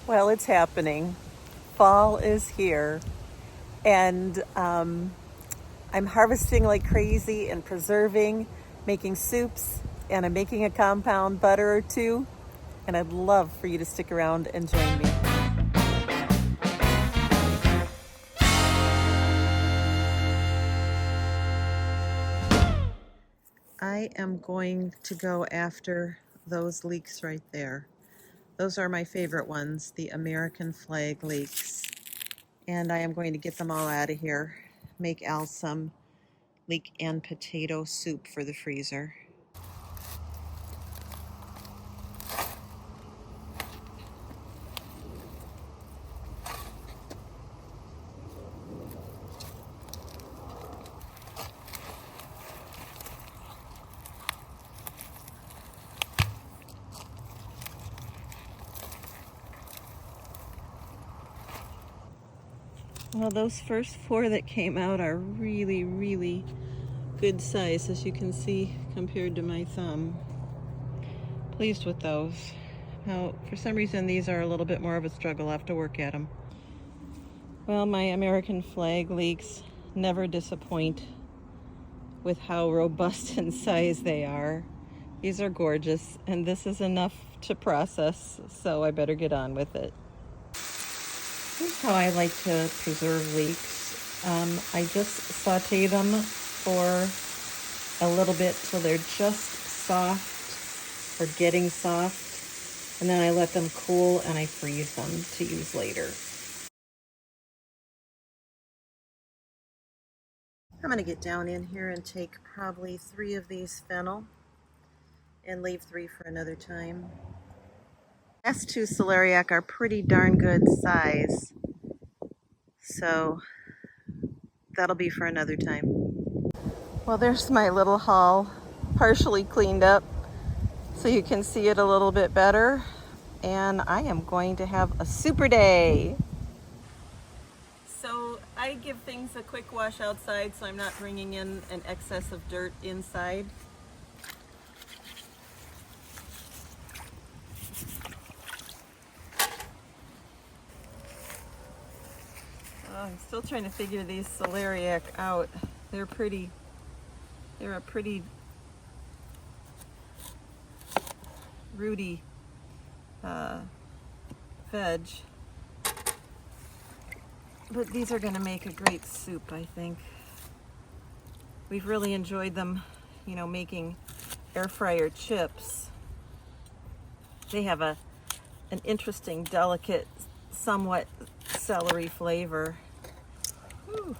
Well, it's happening. Fall is here, and I'm harvesting like crazy and preserving, making soups, and I'm making a compound butter or two. And I'd love for you to stick around and join me. I am going to go after those leeks right there. Those are my favorite ones, the American flag leeks. And I am going to get them all out of here. Make Al some leek and potato soup for the freezer. Well, those first four that came out are really, really good size, as you can see, compared to my thumb. Pleased with those. Now, for some reason, these are a little bit more of a struggle. I'll have to work at them. Well, my American flag leeks never disappoint with how robust in size they are. These are gorgeous, and this is enough to process, so I better get on with it. Here's how I like to preserve leeks. I just saute them for a little bit till they're just soft or getting soft, and then I let them cool and I freeze them to use later. I'm going to get down in here and take probably 3 of these fennel and leave 3 for another time. Last 2 celeriac are pretty darn good size, so that'll be for another time. Well, there's my little haul, partially cleaned up so you can see it a little bit better. And I am going to have a super day. So I give things a quick wash outside so I'm not bringing in an excess of dirt inside. I'm still trying to figure these celeriac out. They're a pretty rooty veg. But these are going to make a great soup, I think. We've really enjoyed them, making air fryer chips. They have an interesting, delicate, somewhat celery flavor. Whew.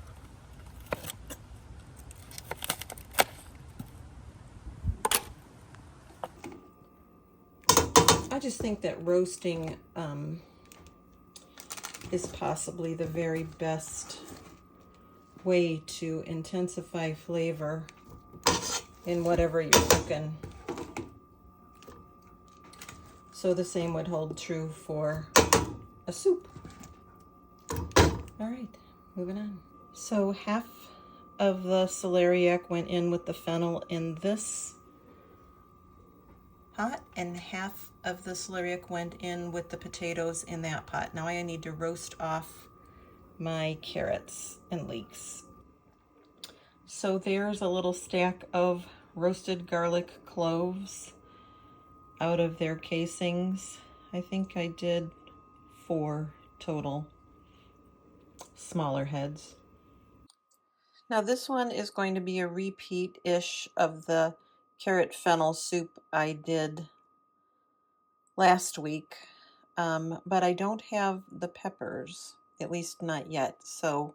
I just think that roasting is possibly the very best way to intensify flavor in whatever you're cooking. So the same would hold true for a soup. All right, moving on. So half of the celeriac went in with the fennel in this pot, and half of the celeriac went in with the potatoes in that pot. Now I need to roast off my carrots and leeks. So there's a little stack of roasted garlic cloves out of their casings. I think I did 4 total smaller heads. Now this one is going to be a repeat-ish of the carrot fennel soup I did last week, but I don't have the peppers, at least not yet. So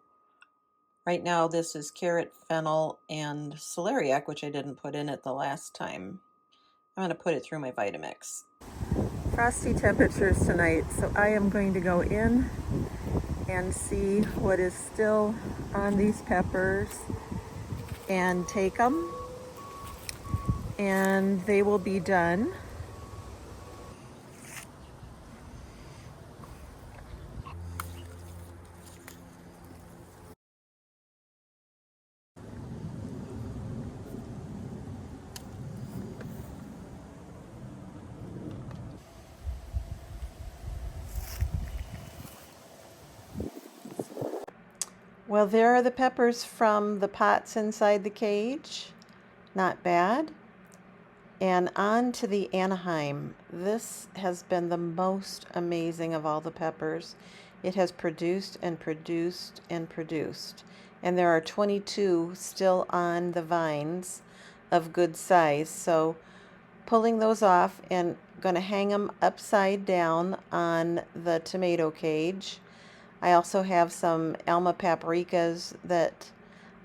right now this is carrot, fennel, and celeriac, which I didn't put in it the last time. I'm going to put it through my Vitamix. Frosty temperatures tonight, so I am going to go in and see what is still on these peppers and take them, and they will be done. Well, there are the peppers from the pots inside the cage. Not bad. And on to the Anaheim. This has been the most amazing of all the peppers. It has produced and produced and produced. And there are 22 still on the vines of good size. So pulling those off and going to hang them upside down on the tomato cage. I also have some Alma paprikas that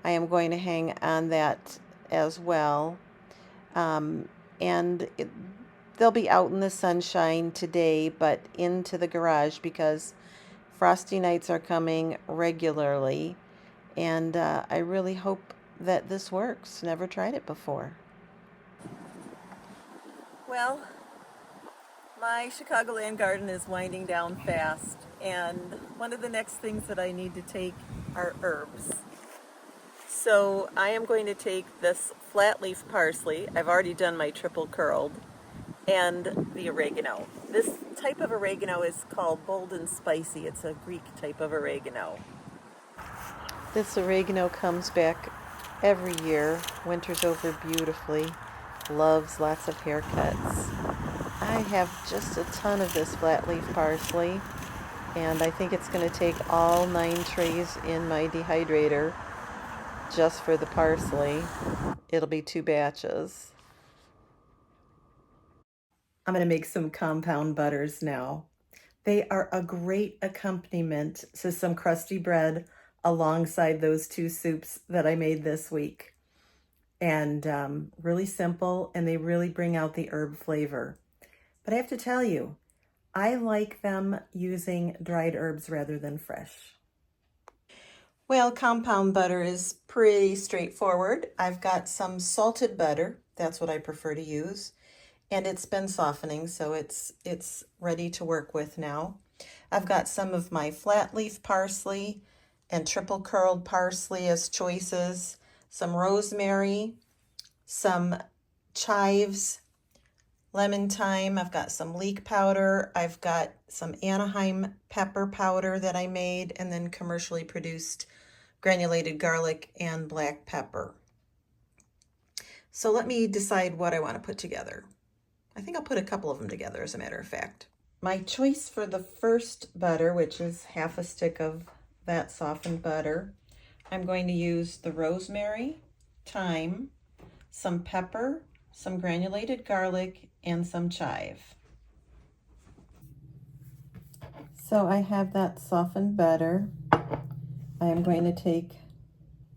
I am going to hang on that as well. And they'll be out in the sunshine today, but into the garage because frosty nights are coming regularly. And I really hope that this works. Never tried it before. Well, my Chicagoland garden is winding down fast, and one of the next things that I need to take are herbs. So I am going to take this flat leaf parsley. I've already done my triple curled, and the oregano. This type of oregano is called bold and spicy. It's a Greek type of oregano. This oregano comes back every year. Winter's over beautifully. Loves lots of haircuts. I have just a ton of this flat leaf parsley, and I think it's going to take all 9 trays in my dehydrator just for the parsley. It'll be 2 batches. I'm going to make some compound butters now. They are a great accompaniment to some crusty bread alongside those 2 soups that I made this week. And really simple, and they really bring out the herb flavor. But I have to tell you, I like them using dried herbs rather than fresh. Well, compound butter is pretty straightforward. I've got some salted butter. That's what I prefer to use. And it's been softening, so it's ready to work with now. I've got some of my flat leaf parsley and triple curled parsley as choices, some rosemary, some chives, lemon thyme. I've got some leek powder. I've got some Anaheim pepper powder that I made, and then commercially produced granulated garlic and black pepper. So let me decide what I want to put together. I think I'll put a couple of them together, as a matter of fact. My choice for the first butter, which is half a stick of that softened butter, I'm going to use the rosemary, thyme, some pepper, some granulated garlic, and some chive. So I have that softened butter. I am going to take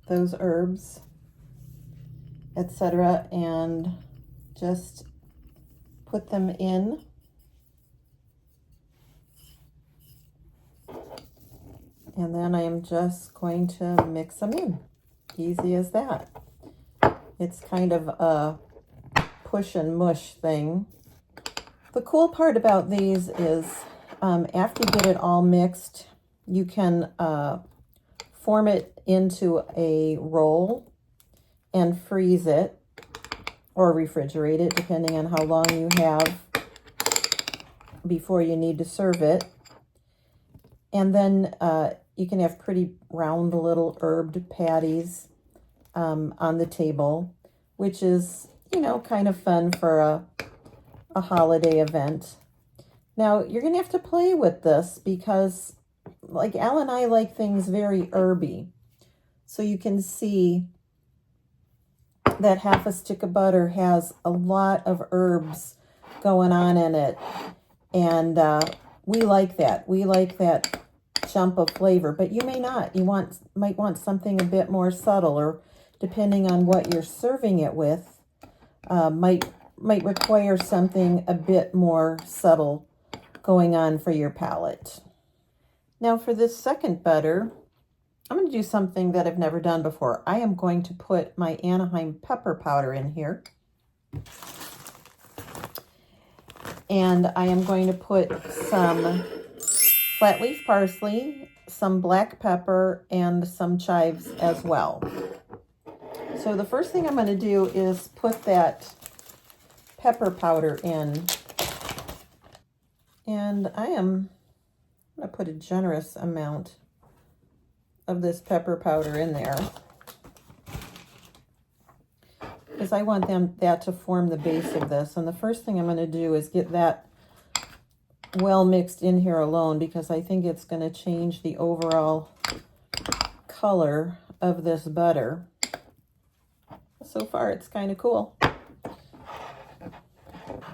those herbs, etc., and just put them in. And then I am just going to mix them in. Easy as that. It's kind of a push and mush thing. The cool part about these is after you get it all mixed, you can form it into a roll and freeze it or refrigerate it, depending on how long you have before you need to serve it. And then you can have pretty round little herbed patties on the table, which is, you know, kind of fun for a holiday event. Now, you're going to have to play with this because, like, Al and I like things very herby. So you can see that half a stick of butter has a lot of herbs going on in it. And we like that. We like that jump of flavor, but you may not. You might want something a bit more subtle, or depending on what you're serving it with, might require something a bit more subtle going on for your palate. Now for this second butter, I'm going to do something that I've never done before. I am going to put my Anaheim pepper powder in here. And I am going to put some flat leaf parsley, some black pepper, and some chives as well. So the first thing I'm going to do is put that pepper powder in. And I am going to put a generous amount of this pepper powder in there, because I want that to form the base of this. And the first thing I'm going to do is get that well mixed in here alone, because I think it's going to change the overall color of this butter. So far, it's kind of cool.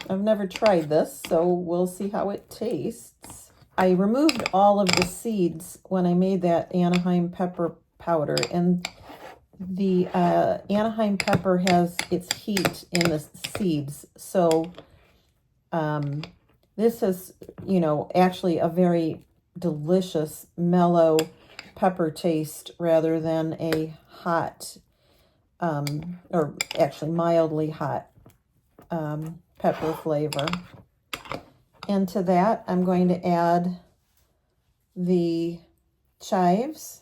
I've never tried this, so we'll see how it tastes. I removed all of the seeds when I made that Anaheim pepper powder, and the Anaheim pepper has its heat in the seeds. So this is, you know, actually a very delicious, mellow pepper taste rather than a hot, or actually mildly hot pepper flavor. And to that, I'm going to add the chives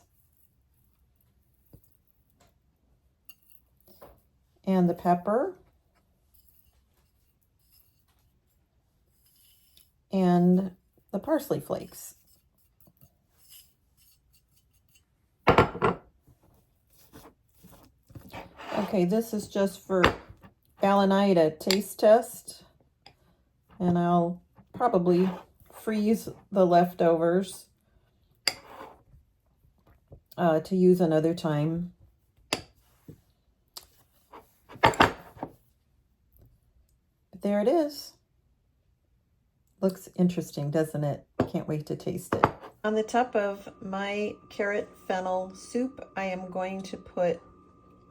and the pepper and the parsley flakes. Okay, this is just for Al and I to taste test, and I'll probably freeze the leftovers to use another time. But there it is. Looks interesting, doesn't it? Can't wait to taste it. On the top of my carrot fennel soup, I am going to put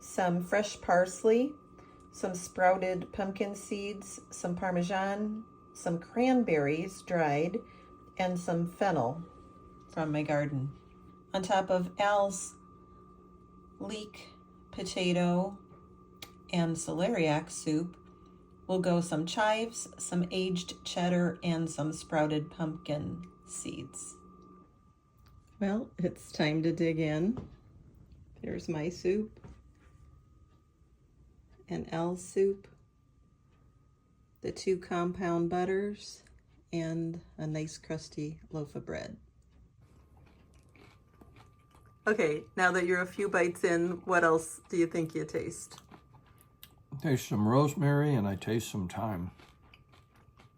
some fresh parsley, some sprouted pumpkin seeds, some Parmesan, some cranberries dried, and some fennel from my garden. On top of Al's leek, potato, and celeriac soup will go some chives, some aged cheddar, and some sprouted pumpkin seeds. Well, it's time to dig in. There's my soup and Al's soup, the 2 compound butters, and a nice crusty loaf of bread. Okay, now that you're a few bites in, what else do you think you taste? I taste some rosemary and I taste some thyme.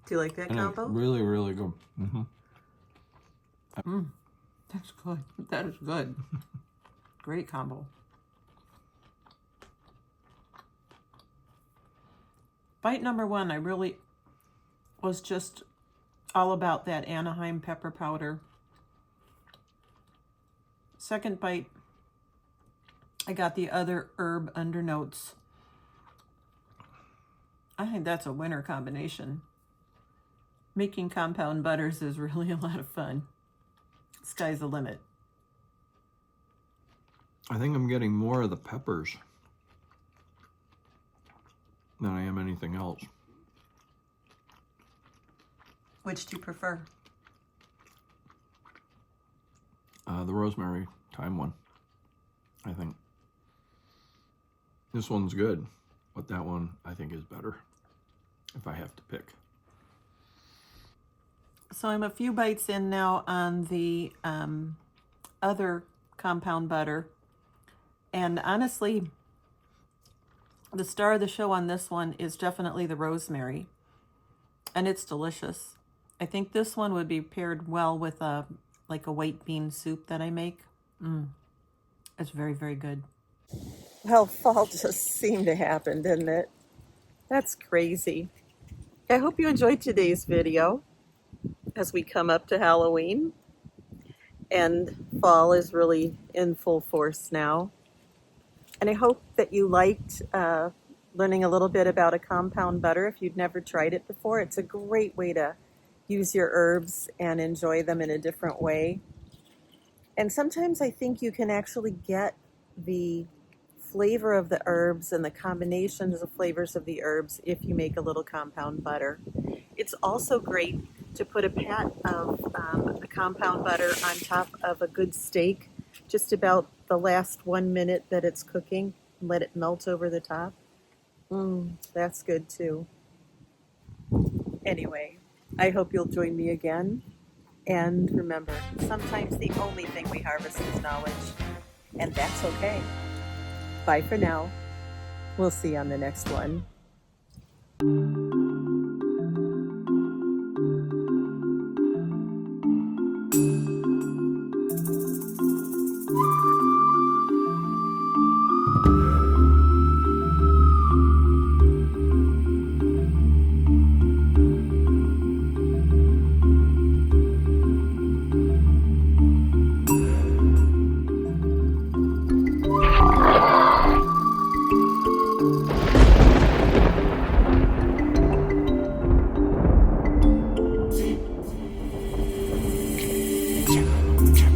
Do you like that combo? Really, really good. That's good. That is good. Great combo. Bite number 1, I really was just all about that Anaheim pepper powder. Second bite, I got the other herb undernotes. I think that's a winner combination. Making compound butters is really a lot of fun. Sky's the limit. I think I'm getting more of the peppers than I am anything else. Which do you prefer? The rosemary thyme one, I think. This one's good, but that one I think is better if I have to pick. So I'm a few bites in now on the other compound butter. And honestly, the star of the show on this one is definitely the rosemary. And it's delicious. I think this one would be paired well with a white bean soup that I make. It's very, very good. Well, fall just seemed to happen, didn't it? That's crazy. I hope you enjoyed today's video as we come up to Halloween. And fall is really in full force now. And I hope that you liked learning a little bit about a compound butter if you'd never tried it before. It's a great way to use your herbs and enjoy them in a different way. And sometimes I think you can actually get the flavor of the herbs and the combinations of flavors of the herbs if you make a little compound butter. It's also great to put a pat of a compound butter on top of a good steak, just about the last 1 minute that it's cooking, and let it melt over the top. That's good too. Anyway, I hope you'll join me again. And remember, sometimes the only thing we harvest is knowledge. and that's okay. Bye for now. We'll see you on the next one. Check.